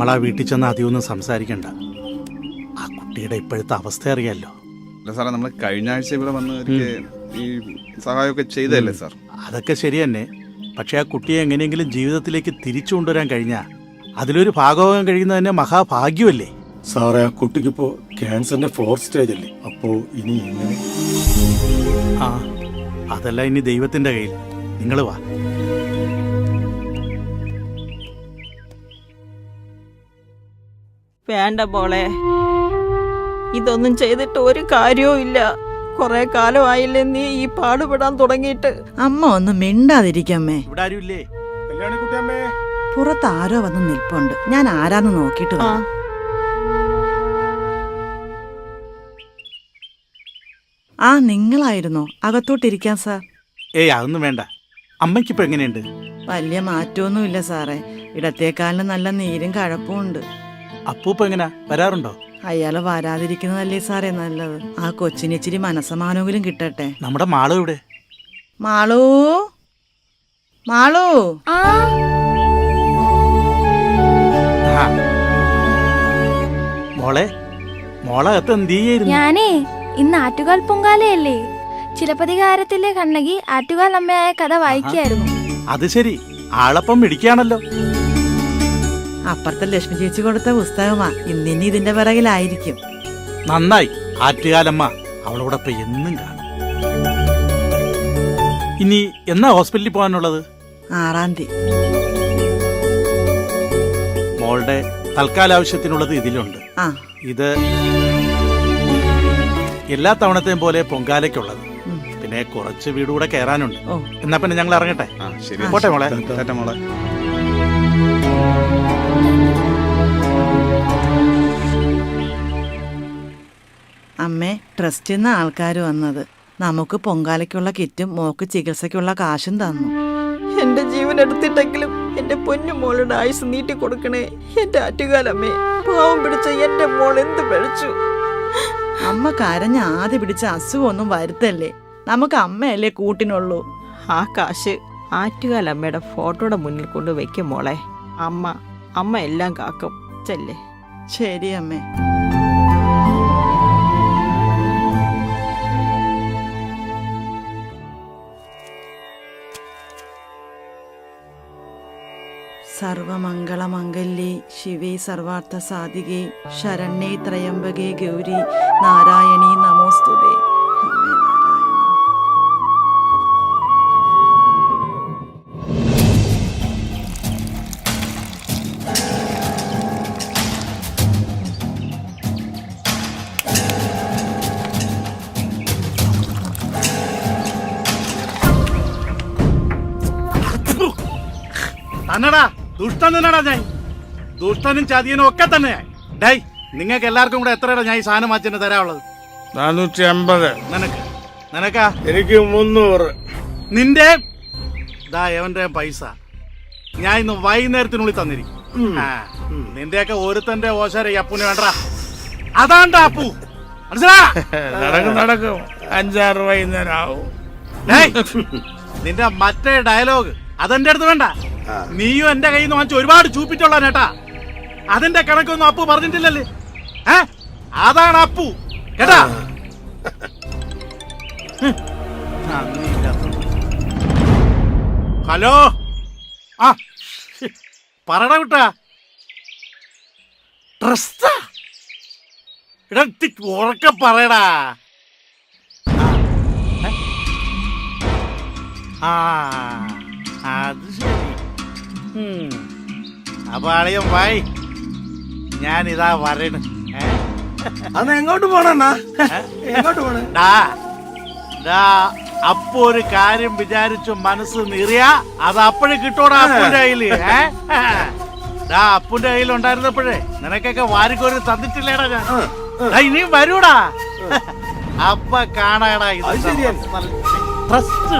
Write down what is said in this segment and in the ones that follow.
നമ്മളാ വീട്ടിൽ ചെന്ന് അധികമൊന്നും സംസാരിക്കണ്ട. ആ കുട്ടിയുടെ ഇപ്പോഴത്തെ അവസ്ഥ അറിയാലോ. അല്ല സാറേ, നമ്മൾ കഴിഞ്ഞ ആഴ്ച ഇവിടെ വന്ന് ഈ സഹായമൊക്കെ ചെയ്തല്ലേ സാർ? അതൊക്കെ ശരി തന്നെ. പക്ഷെ ആ കുട്ടിയെ എങ്ങനെയെങ്കിലും ജീവിതത്തിലേക്ക് തിരിച്ചു കൊണ്ടുവരാൻ കഴിഞ്ഞാൽ അതിലൊരു ഭാഗമാകാൻ കഴിയുന്നത് തന്നെ മഹാഭാഗ്യമല്ലേ സാറേ? ആ കുട്ടിക്കിപ്പോ ക്യാൻസറിന്റെ 4th സ്റ്റേജ് അല്ലേ? അപ്പോ ഇനി എങ്ങനെ? ആ അതല്ല ഇനി ദൈവത്തിന്റെ കയ്യിൽ. നിങ്ങൾ വാ. വേണ്ട മോളെ, ഇതൊന്നും ചെയ്തിട്ട് ഒരു കാര്യവും ഇല്ല. കൊറേ കാലമായില്ലേ നീ ഈ പാടുപെടാൻ തുടങ്ങിയിട്ട്. അമ്മ ഒന്ന് മിണ്ടാതിരിക്കമ്മേ. ഇവിടെ ആരുമില്ലേ? പുറത്ത് ആരോ വന്ന് നിൽപ്പുണ്ട്. ഞാൻ ആരാന്ന് നോക്കിട്ട് ആ, ആ നിങ്ങളായിരുന്നോ? അകത്തോട്ടിരിക്കാം സാർ. ഏയ് അതൊന്നും വേണ്ട. അമ്മയ്ക്കിപ്പോ എങ്ങനെയുണ്ട്? വലിയ മാറ്റമൊന്നുമില്ല സാറേ. ഇടത്തേക്കാലിന് നല്ല നീരും കഴപ്പും ഉണ്ട്. അപ്പൂപ്പ എങ്ങനാ, വരാറുണ്ടോ? അയാള് വരാതിരിക്കുന്നതല്ലേ സാറേ നല്ലത്. ആ കൊച്ചിന് ഇച്ചിരി മനസ്സമാനെങ്കിലും കിട്ടട്ടെ. നമ്മുടെ മാളു ഇവിടെ. മാളൂ, മാളൂ. ആ. മോളെ, മോളകത്ത് എന്ത് ചെയ്യായിരുന്നു? ഞാനേ ഇന്ന് ആറ്റുകാൽ പൊങ്കാലയല്ലേ, ചിലപ്പതികാരത്തിലെ കണ്ണകി ആറ്റുകാൽ അമ്മയായ കഥ വായിക്കായിരുന്നു. അത് ശരി, ആളപ്പം പിടിക്കാണല്ലോ. അപ്പുറത്തെ ലക്ഷ്മി ചേച്ചി കൊടുത്ത പുസ്തകമാ. ഇന്നിനി ഇതിന്റെ പിറകിലായിരിക്കും. നന്നായി. ആറ്റുകാലമ്മ അവളോടൊപ്പം എന്നും കാണും. ഇനി എന്നാ ഹോസ്പിറ്റലിൽ പോകാനുള്ളത്? 6-ാം തീയതി. മോളുടെ തൽക്കാല ആവശ്യത്തിനുള്ളത് ഇതിലുണ്ട്. ആ, ഇത് എല്ലാ തവണത്തെയും പോലെ പൊങ്കാലയ്ക്കുള്ളത്. പിന്നെ കുറച്ച് വീട് കൂടെ കയറാനുണ്ട്. എന്നാ പിന്നെ ഞങ്ങൾ ഇറങ്ങട്ടെ. ശരി, പോട്ടെ മോളെ. ചേട്ടാ മോളെ. അമ്മേ, ട്രസ്റ്റിൽ നിന്ന് ആൾക്കാർ വന്നത്. നമുക്ക് പൊങ്കാലയ്ക്കുള്ള കിറ്റും മോക്ക് ചികിത്സയ്ക്കുള്ള കാശും തന്നു. എന്റെ ജീവൻ എടുത്തിട്ടെങ്കിലും എന്റെ പൊന്നു മോളുടെ ആയുസ് നീട്ടി കൊടുക്കണേ എന്റെ ആറ്റുകാലമ്മേ. പാവം പിടിച്ച എന്റെ മോൾ എന്ത് പിഴച്ചു. അമ്മ കരഞ്ഞ് ആദ്യ പിടിച്ച അസുഖമൊന്നും വരുത്തല്ലേ. നമുക്ക് അമ്മയല്ലേ കൂട്ടിനുള്ളൂ. ആ കാശ് ആറ്റുകാലമ്മയുടെ ഫോട്ടോയുടെ മുന്നിൽ കൊണ്ട് വെക്കും മോളെ. അമ്മ എല്ലാം കാക്കും. ചെല്ലേ. ശരി അമ്മേ. സർവമംഗളമംഗല്യേ ശിവേ സർവാർത്ഥ സാധികേ ശരണ്യേ ത്രയംബകേ ഗൗരി നാരായണീ നമോസ്തുതേ. അമ്മേ നാരായണ. തന്നടാ ദുഷ്ടൻ തന്നെടാ ഞാൻ. ദുഷ്ടനും ചതിയനും ഒക്കെ തന്നെ. ഡേയ്, നിങ്ങൾക്ക് എല്ലാവർക്കും കൂടെ എത്രയുടെ ഞാൻ ഈ സാധനം മാറ്റിന് തരാനുള്ളത്? 450. നിനക്കാ? എനിക്ക് 300. നിന്റെ എവന്റെ പൈസ ഞാൻ ഇന്ന് വൈകുന്നേരത്തിനുള്ളിൽ തന്നിരിക്കും. നിന്റെയൊക്കെ ഒരുത്തന്റെ ഓശാര ഈ അപ്പൂന് വേണ്ടടാ. അതാണ്ട അപ്പു, മനസ്സിലാ? നടക്കും 5-6 വൈകുന്നേരം ആവും. നിന്റെ മറ്റേ ഡയലോഗ് അതെന്റെ അടുത്ത് വേണ്ട. നീയും എന്റെ കയ്യിൽ നിന്ന് വാങ്ങിച്ച് ഒരുപാട് ചൂപ്പിട്ടുള്ള നേട്ടാ. അതിന്റെ കണക്കൊന്നും അപ്പു പറഞ്ഞിട്ടില്ലല്ലേ? അതാണ് അപ്പു കേട്ടാ. ഹലോ, ആ പറടാ വിട്ടാ. ട്രസ്റ്റാ ഉറക്കെ പറയടാ. അത് ശരി. അപ്പൊ അളിയൻ വായി, ഞാനിതാ പറയണ്. അന്ന് എങ്ങോട്ട് പോണ? എങ്ങോട്ട് പോണ? അപ്പൊ ഒരു കാര്യം വിചാരിച്ചു മനസ്സ് നിറിയ അത് അപ്പോഴേ കിട്ടോടാ അപ്പുന്റെ കയ്യില്. അപ്പുന്റെ കയ്യിൽ ഉണ്ടായിരുന്നപ്പോഴേ നിനക്കൊക്കെ വാരിക്കോരി തന്നിട്ടില്ലേടാ ഞാൻ. ഇനിയും വരൂടാ. അപ്പൊ കാണാടാ. ഇത് ട്രസ്റ്റ്.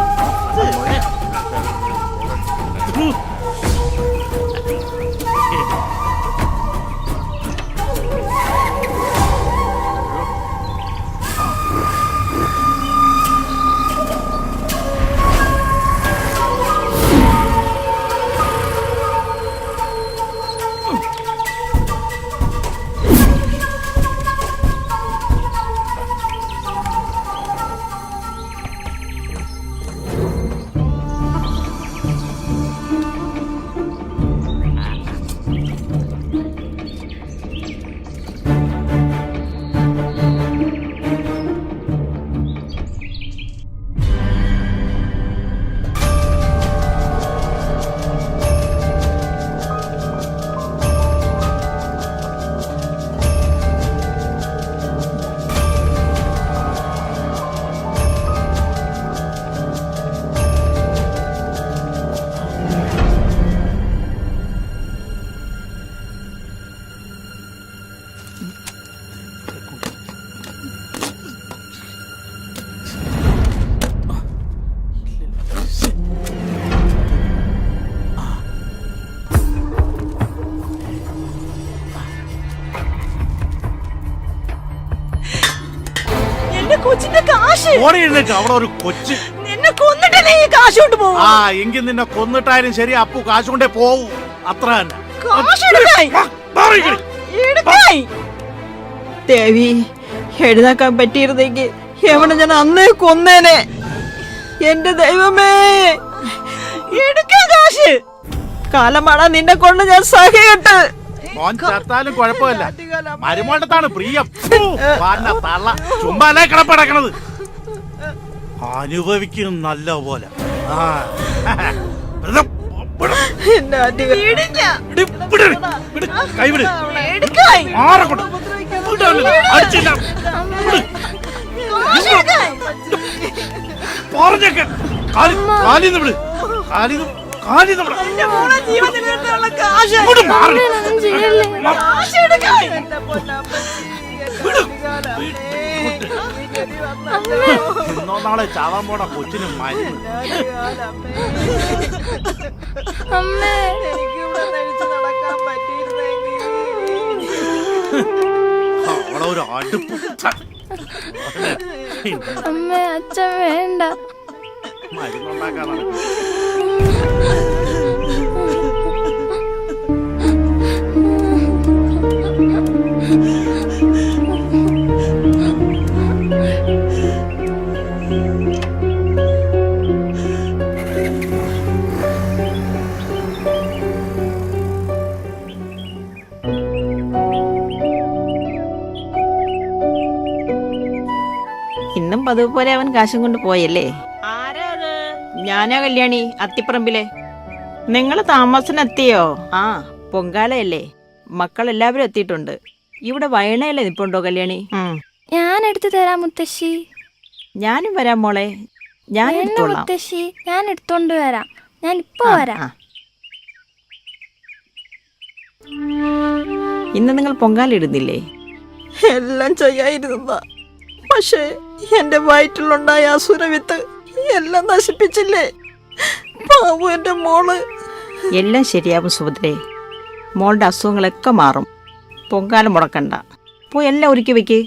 ഓടി എഴുന്നേറ്റ് അവിടെ ഒരു കൊച്ച്. നിന്നെ കൊന്നിട്ടല്ലേ ഈ കാശ് കൊണ്ട് പോകും? ആ എങ്കിൽ നിന്നെ കൊന്നിട്ടായാലും ശരി അപ്പു കാശ് കൊണ്ടേ പോവും. അത്ര തന്നെ. കാശ് എടുക്കായി. എടുക്കായി. ദേവി, എഴുതാക്കാൻ പറ്റിയിരുന്നെങ്കിൽ എവിടെ ഞാൻ അന്നേ കൊന്നേനെ. എന്റെ ദൈവമേ, എടുക്കാ കാശ്. കാലമാടാ നിന്നെ കൊണ്ട് ഞാൻ സഹികെട്ട്. മോൻ ചത്താലും കുഴപ്പമില്ല, മരുമോളത്താണ് പ്രിയം. തള്ള ചുമ്മാലേ കിടപ്പടക്കണത്. അനുഭവിക്കും നല്ല പോലെ. എന്റെ ആറ്റുകാല കൈവിട്. പറഞ്ഞേക്കെ കാലിന്ന് വിട്. കാലിന്ന് വിട്. ഇങ്ങോട്ട് മാറ്. ഇന്നോ നാളെ ചാവാൻ പോണ കൊച്ചിന് മരുന്ന്. അവളെ ഒരു അടുപ്പ്. അമ്മ അച്ഛൻ വേണ്ട. മരുന്നുണ്ടാക്കാൻ നടക്കും. ഇന്നും പതിവ് പോലെ അവൻ കാശും കൊണ്ട് പോയല്ലേ? ഞാനാ കല്യാണി, അത്തിപ്പറമ്പിലെ. നിങ്ങള് താമസത്തിനെത്തിയോ? ആ, പൊങ്കാലയല്ലേ, മക്കളെല്ലാവരും എത്തിയിട്ടുണ്ട്. ഇവിടെ വയണയല്ലേ നിപ്പുണ്ടോ കല്യാണി? ഞാൻ എടുത്തു തരാം മുത്തശ്ശി. ഞാനും വരാം മോളെ. ഞാൻ വേണ്ട എടുത്തോളാം. മുത്തശ്ശി, ഞാൻ എടുത്തോണ്ട് വരാം. ഞാൻ ഇപ്പൊ വരാം. ഇന്ന് നിങ്ങൾ പൊങ്കാല ഇടുന്നില്ലേ? എല്ലാം ചെയ്യായിരുന്നതാ, പക്ഷേ എന്റെ വയറ്റിലുണ്ടായ അസുരവിത്ത് എല്ലാം നശിപ്പിച്ചില്ലേ. പാവു എന്റെ മോള്. എല്ലാം ശരിയാവും സുഭദ്രേ, മോളുടെ അസുഖങ്ങളൊക്കെ മാറും. പൊങ്കാല മുടക്കണ്ട, പോയി എല്ലാം ഒരുക്കി വെക്ക്.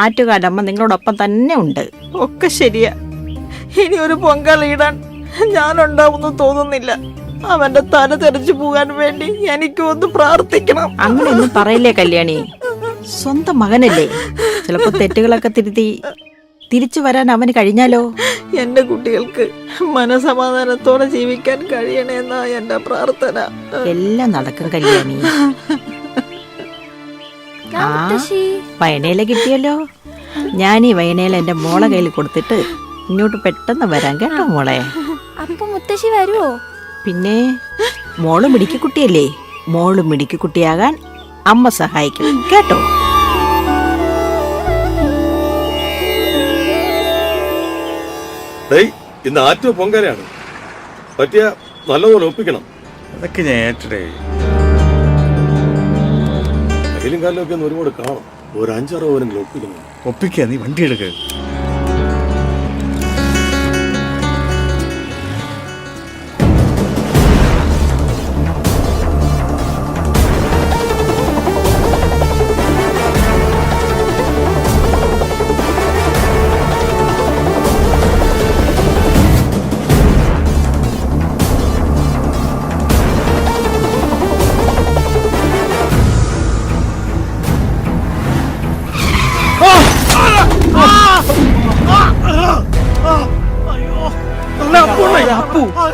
ആറ്റുകാലമ്മ നിങ്ങളോടൊപ്പം തന്നെ ഉണ്ട്. ഒക്കെ ശരിയാ. ഇനി ഒരു പൊങ്കാല ഇടാൻ ഞാനുണ്ടാവുന്നു തോന്നുന്നില്ല. അവന്റെ തല തെറിച്ചു പോകാൻ വേണ്ടി എനിക്കൊന്ന് പ്രാർത്ഥിക്കണം. അങ്ങനെയൊന്നും പറയില്ലേ കല്യാണി, സ്വന്തം മകനല്ലേ. ചിലപ്പോ തെറ്റുകളൊക്കെ തിരിച്ചു വരാൻ അവന് കഴിഞ്ഞാലോ. എന്റെ കുട്ടികൾക്ക് മനസമാധാനത്തോടെ ജീവിക്കാൻ കഴിയണേന്നാ എന്റെ പ്രാർത്ഥന. എല്ലാം നടക്കും കല്യാണി. ആ, വയനയില കിട്ടിയല്ലോ. ഞാൻ ഈ വയനയില എന്റെ മോളെ കയ്യിൽ കൊടുത്തിട്ട് ഇങ്ങോട്ട് പെട്ടെന്ന് വരാൻ കേട്ടോ മോളെ. അപ്പൊ മുത്തശ്ശി വരുവോ? പിന്നെ മോള് മിടുക്കി കുട്ടിയല്ലേ, മോള് മിടുക്കി കുട്ടിയാകാൻ അമ്മ സഹായിക്കും കേട്ടോ. ഇന്ന് ആറ്റോ പൊങ്കാലയാണ്, പറ്റിയ നല്ലപോലെ ഒപ്പിക്കണം. അതൊക്കെ ഞാൻ ഏറ്റടേ. കയ്യിലും കാലിലും ഒക്കെ ഒന്ന് ഒരുപാട് കാണും. ഒരു 5-6 പേരെങ്കിലും ഒപ്പിക്കണം. ഒപ്പിക്കുക, നീ വണ്ടി എടുക്കുക.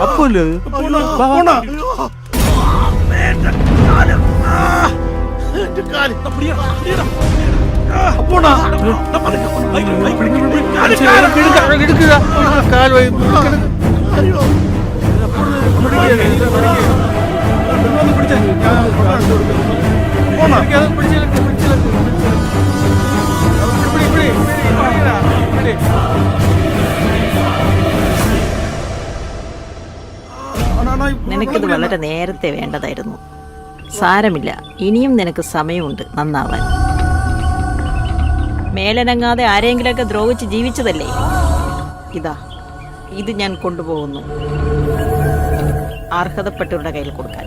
അപ്പൂല്ലേ നിനക്കിത് വളരെ നേരത്തെ വേണ്ടതായിരുന്നു. സാരമില്ല, ഇനിയും നിനക്ക് സമയമുണ്ട് നന്നാവാൻ. മേലനങ്ങാതെ ആരെങ്കിലൊക്കെ ദ്രോഹിച്ച് ജീവിച്ചതല്ലേ. ഇതാ, ഇത് ഞാൻ കൊണ്ടുപോകുന്നു, അർഹതപ്പെട്ടവരുടെ കയ്യിൽ കൊടുക്കാൻ.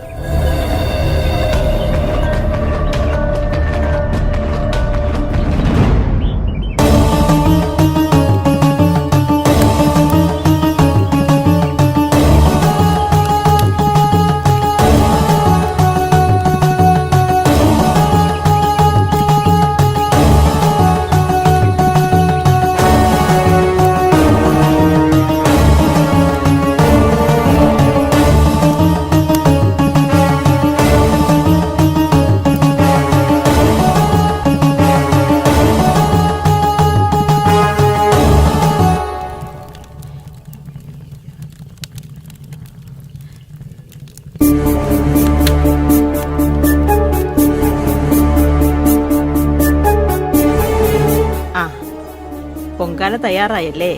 പൊങ്കാല തയ്യാറായല്ലേ?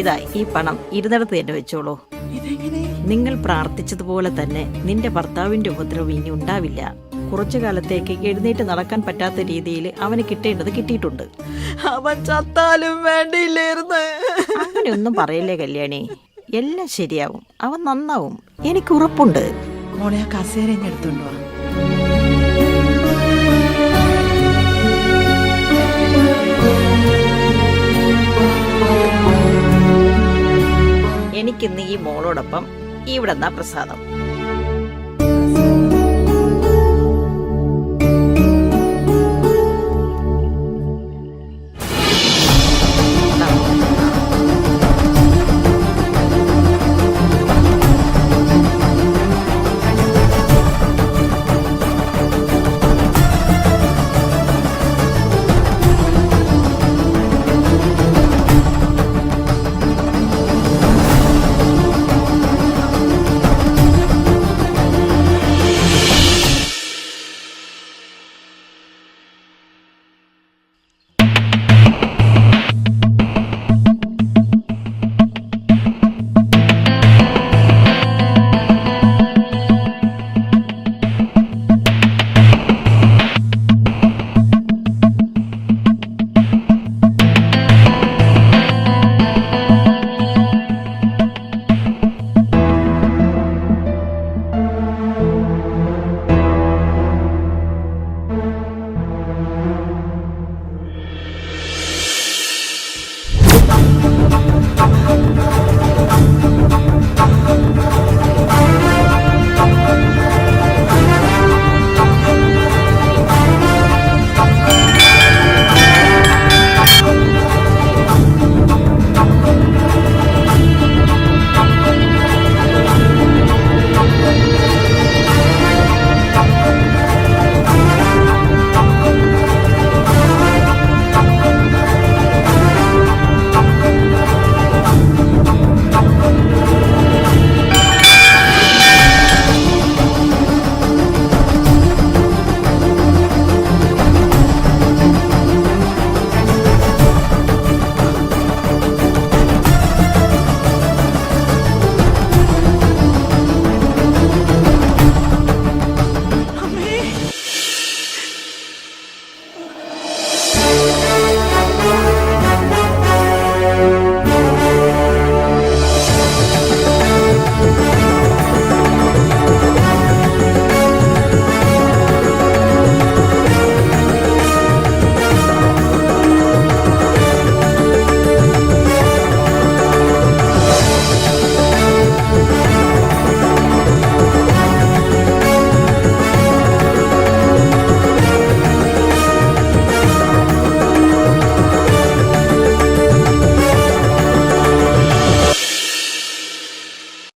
ഇതാ ഈ പണം ഇരുന്നിടത്ത് തന്നെ വെച്ചോളൂ. നിങ്ങൾ പ്രാർത്ഥിച്ചതുപോലെ തന്നെ നിന്റെ ഭർത്താവിന്റെ ഉപദ്രവം ഇനി ഉണ്ടാവില്ല. കുറച്ചു കാലത്തേക്ക് എഴുന്നേറ്റ് നടക്കാൻ പറ്റാത്ത രീതിയിൽ അവന് കിട്ടേണ്ടത് കിട്ടിയിട്ടുണ്ട്. അവൻ ചത്താലും വേണ്ടിയില്ലായിരുന്നു. അങ്ങനെയൊന്നും പറയല്ലേ കല്യാണി, എല്ലാം ശരിയാവും. അവൻ നന്നാവും, എനിക്ക് ഉറപ്പുണ്ട്. മോളെ ആ കസേരയും എടുത്തോണ്ട് വാ. എനിക്കിന്ന് ഈ മോളോടൊപ്പം ഇവിടെ നിന്നാ പ്രസാദം.